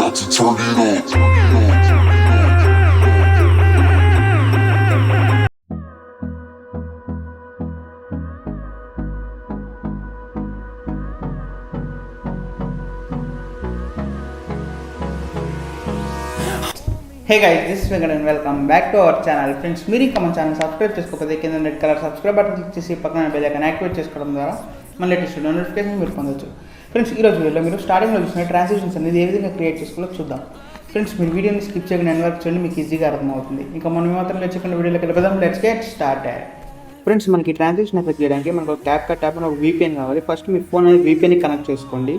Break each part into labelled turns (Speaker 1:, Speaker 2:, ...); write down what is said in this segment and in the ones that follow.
Speaker 1: about to turn it on.
Speaker 2: Hey guys, this is Venkat and welcome back to our channel. Friends, మీరు ఇంకా మన channel subscribe చేసుకోకపోతే కింద red colour subscribe button click చేసి పక్కన bell icon activate చేసుకోవడం ద్వారా మన లేటెస్ట్ నోటిఫికేషన్ మీరు పొందొచ్చు. ఫ్రెండ్స్, ఈ రోజు వీడియోలో మీరు స్టార్టింగ్లో చూసిన ట్రాన్సిషన్స్ అనేది ఏ విధంగా క్రియేట్ చేసుకోవాలో చూద్దాం. ఫ్రెండ్స్, మీరు వీడియోని స్కిప్ చేయకుండా ఎండ్ వరకు చూడండి, మీకు ఈజీగా అర్థమవుతుంది. ఇంకా మనం మాత్రం లేచకుండా వీడియోలోకి వెళ్ళిపోదాం. Let's get started. ఫ్రెండ్స్, మనకి ట్రాన్సిషన్ ఎఫెక్ట్ చేయడానికి మనకు ఒక క్యాప్కట్ యాప్ అని ఒక VPN కావాలి. ఫస్ట్ మీ ఫోన్ అనేది VPNకి కనెక్ట్ చేసుకోండి.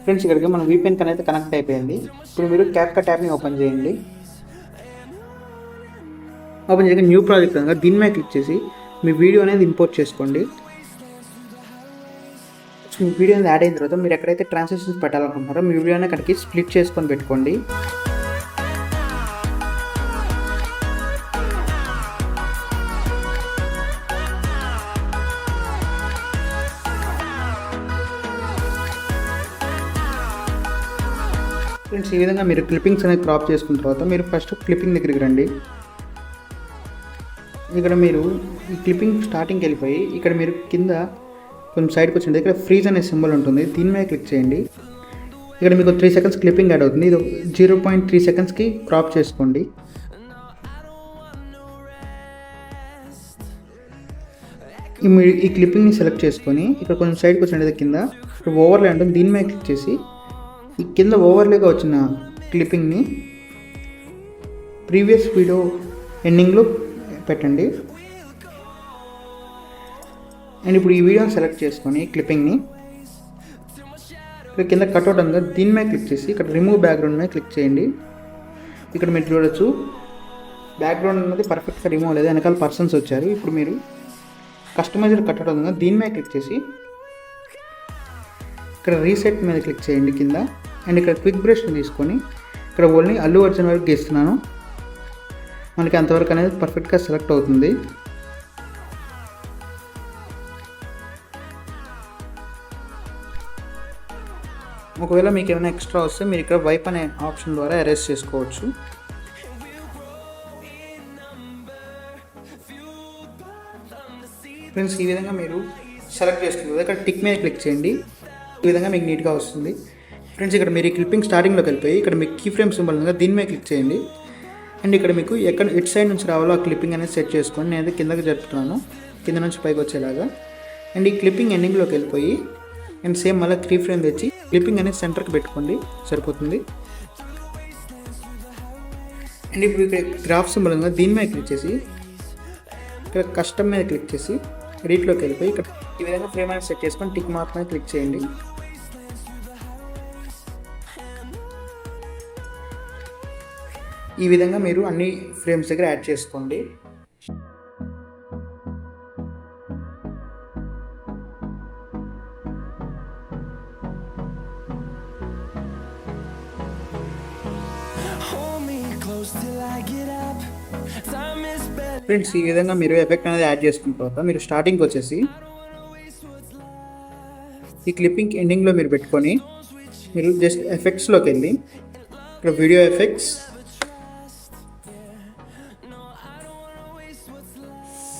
Speaker 2: ఫ్రెండ్స్, ఇక్కడికి మన VPN అయితే కనెక్ట్ అయిపోయింది. ఇప్పుడు మీరు క్యాప్కట్ యాప్ని ఓపెన్ చేయండి. ఓపెన్ చేయగా న్యూ ప్రాజెక్ట్ అనగా దీని మీద క్లిక్ చేసి మీ వీడియో అనేది ఇంపోర్ట్ చేసుకోండి. మీ వీడియో అనేది యాడ్ అయిన తర్వాత మీరు ఎక్కడైతే ట్రాన్సాక్షన్స్ పెట్టాలనుకుంటున్నారో మీ వీడియోని అక్కడికి స్ప్లిట్ చేసుకొని పెట్టుకోండి. ఫ్రెండ్స్, ఈ విధంగా మీరు క్లిప్పింగ్స్ అనేది క్రాప్ చేసుకున్న తర్వాత మీరు ఫస్ట్ క్లిప్పింగ్ దగ్గరికి రండి. ఇక్కడ మీరు ఈ క్లిప్పింగ్ స్టార్టింగ్కి వెళ్ళిపోయి ఇక్కడ మీరు కింద కొంచెం సైడ్కి వచ్చిన ఇక్కడ ఫ్రీజ్ అనే సింబల్ ఉంటుంది, దీని మీద క్లిక్ చేయండి. ఇక్కడ మీకు 3 సెకండ్స్ క్లిప్పింగ్ యాడ్ అవుతుంది. ఇది 0.3 సెకండ్స్కి క్రాప్ చేసుకోండి. ఈ క్లిప్పింగ్ని సెలెక్ట్ చేసుకొని ఇక్కడ కొంచెం సైడ్కి వచ్చిన కింద ఇక్కడ ఓవర్లే ఉంటుంది, దీని మీద క్లిక్ చేసి ఈ కింద ఓవర్లేగా వచ్చిన క్లిప్పింగ్ని ప్రీవియస్ వీడియో ఎండింగ్లో పెట్టండి. అండ్ ఇప్పుడు ఈ వీడియోని సెలెక్ట్ చేసుకొని క్లిప్పింగ్ని ఇక్కడ కింద కట్అవుట్ ఉందా దీని మీద క్లిక్ చేసి ఇక్కడ రిమూవ్ బ్యాక్గ్రౌండ్ మీద క్లిక్ చేయండి. ఇక్కడ మీరు చూడొచ్చు బ్యాక్గ్రౌండ్ అనేది పర్ఫెక్ట్గా రిమూవ్ లేదు, వెనకాల పర్సన్స్ వచ్చారు. ఇప్పుడు మీరు కస్టమైజ్డ్ కట్అవుట్ ఉందా దీని మీద క్లిక్ చేసి ఇక్కడ రీసెట్ మీద క్లిక్ చేయండి కింద. అండ్ ఇక్కడ క్విక్ బ్రష్ని తీసుకొని ఇక్కడ ఓన్లీ అల్లు అర్జున్ వరకు గీస్తున్నాను, మనకి అంతవరకు అనేది పర్ఫెక్ట్గా సెలెక్ట్ అవుతుంది. ఒకవేళ మీకు ఏమైనా ఎక్స్ట్రా వస్తే మీరు ఇక్కడ వైప్ అనే ఆప్షన్ ద్వారా ఎరేజ్ చేసుకోవచ్చు. ఫ్రెండ్స్, ఈ విధంగా మీరు సెలెక్ట్ చేసుకుంటుంది ఇక్కడ టిక్ మీద క్లిక్ చేయండి. ఈ విధంగా మీకు నీట్గా వస్తుంది. ఫ్రెండ్స్, ఇక్కడ మీరు ఈ క్లిప్పింగ్ స్టార్టింగ్లోకి వెళ్ళిపోయి ఇక్కడ మీకు కీ ఫ్రేమ్ సింబల్ ఉంది దీని మీద క్లిక్ చేయండి. అండ్ ఇక్కడ మీకు ఎక్కడ ఎట్ సైడ్ నుంచి రావాలో ఆ క్లిప్పింగ్ అనేది సెట్ చేసుకొని నేను కిందకి జరుపుతున్నాను, కింద నుంచి పైకి వచ్చేలాగా. అండ్ ఈ క్లిప్పింగ్ ఎండింగ్లోకి వెళ్ళిపోయి అండ్ సేమ్ మళ్ళీ కీ ఫ్రేమ్ తెచ్చి క్లిప్పింగ్ అనేది సెంటర్కి పెట్టుకోండి, సరిపోతుంది. అండ్ ఇప్పుడు ఇక్కడ గ్రాఫ్ సింబల్ ఉంది దీని మీద క్లిక్ చేసి ఇక్కడ కస్టమ్ మీద క్లిక్ చేసి ఎడిట్లోకి వెళ్ళిపోయి ఇక్కడ ఈ విధంగా ఫ్రేమ్ అనేది సెట్ చేసుకొని టిక్ మార్క్ మీద క్లిక్ చేయండి. ఈ విధంగా మీరు అన్ని ఫ్రేమ్స్ దగ్గర యాడ్ చేసుకోండి. ఫ్రెండ్స్, ఈ విధంగా మీరు ఎఫెక్ట్ అనేది యాడ్ చేసుకున్న తర్వాత మీరు స్టార్టింగ్కి వచ్చేసి ఈ క్లిప్పింగ్ ఎండింగ్లో మీరు పెట్టుకొని మీరు జస్ట్ ఎఫెక్ట్స్లోకి వెళ్ళి ఇక్కడ వీడియో ఎఫెక్ట్స్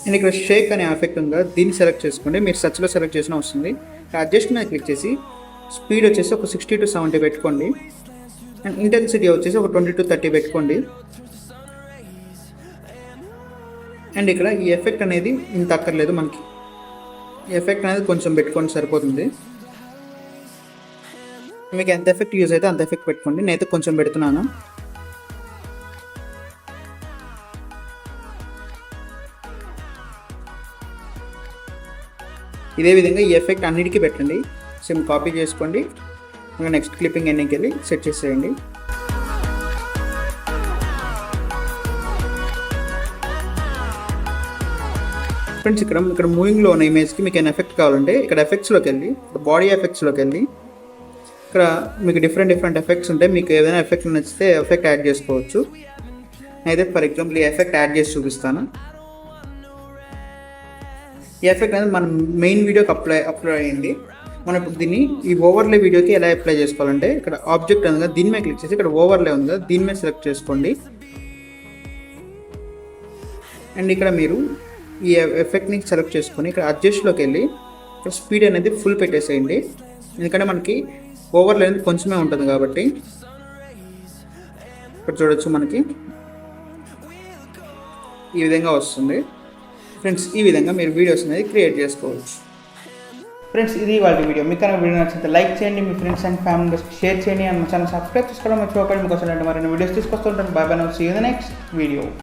Speaker 2: అండ్ ఇక్కడ షేక్ అనే ఎఫెక్ట్ ఉందా దీన్ని సెలెక్ట్ చేసుకోండి. మీరు సర్చ్లో సెలెక్ట్ చేసిన వస్తుంది. అడ్జస్ట్ మీద క్లిక్ చేసి స్పీడ్ వచ్చేసి ఒక 60 to 70 పెట్టుకోండి. అండ్ ఇంటెన్సిటీ వచ్చేసి ఒక 20 to 30 పెట్టుకోండి. అండ్ ఇక్కడ ఈ ఎఫెక్ట్ అనేది ఇంత అక్కర్లేదు, మనకి ఈ ఎఫెక్ట్ అనేది కొంచెం పెట్టుకోండి సరిపోతుంది. మీకు ఎంత ఎఫెక్ట్ యూజ్ అయితే అంత ఎఫెక్ట్ పెట్టుకోండి, నేనైతే కొంచెం పెడుతున్నాను. ఇదే విధంగా ఈ ఎఫెక్ట్ అన్నిటికీ పెట్టండి, సేమ్ కాపీ చేసుకోండి. ఇంకా నెక్స్ట్ క్లిప్పింగ్ ఎండింగ్కి వెళ్ళి సెట్ చేసేయండి. ఫ్రెండ్స్, ఇక్కడ మూవింగ్లో ఉన్న ఇమేజ్కి మీకు ఏమైనా ఎఫెక్ట్ కావాలంటే ఇక్కడ ఎఫెక్ట్స్లోకి వెళ్ళి బాడీ ఎఫెక్ట్స్లోకి వెళ్ళి ఇక్కడ మీకు డిఫరెంట్ ఎఫెక్ట్స్ ఉంటాయి. మీకు ఏదైనా ఎఫెక్ట్ నచ్చితే ఎఫెక్ట్ యాడ్ చేసుకోవచ్చు. అయితే ఫర్ ఎగ్జాంపుల్ ఈ ఎఫెక్ట్ యాడ్ చేసి చూపిస్తాను. ఈ ఎఫెక్ట్ అనేది మన మెయిన్ వీడియోకి అప్లోడ్ అయ్యింది. మనం ఇప్పుడు దీన్ని ఈ ఓవర్లే వీడియోకి ఎలా అప్లై చేసుకోవాలంటే ఇక్కడ ఆబ్జెక్ట్ ఉంది కదా దీని మీద క్లిక్ చేసి ఇక్కడ ఓవర్లే ఉంది కదా దీని మీద సెలెక్ట్ చేసుకోండి. అండ్ ఇక్కడ మీరు ఈ ఎఫెక్ట్ని సెలెక్ట్ చేసుకొని ఇక్కడ అడ్జస్ట్లోకి వెళ్ళి ఇక్కడ స్పీడ్ అనేది ఫుల్ పెట్టేసేయండి. ఎందుకంటే మనకి ఓవర్లే అనేది కొంచెమే ఉంటుంది కాబట్టి. ఇక్కడ చూడొచ్చు మనకి ఈ విధంగా వస్తుంది. ఫ్రెండ్స్ ఈ విధంగా మీరు వీడియోస్ అనేది క్రియేట్ చేసుకోవచ్చు. ఫ్రెండ్స్ ఇది వాళ్ళ వీడియో. మీకు కనుక వీడియో నచ్చితే లైక్ చేయండి, మీ ఫ్రెండ్స్ అండ్ ఫ్యామిలీస్కి షేర్ చేయండి, అండ్ మా ఛానల్ సబ్స్క్రైబ్ చేసుకోవడం మర్చిపోకండి. మీకోసం మరిన్ని వీడియోస్ తీసుకొస్తుంటాను. Bye bye, see you in the next video.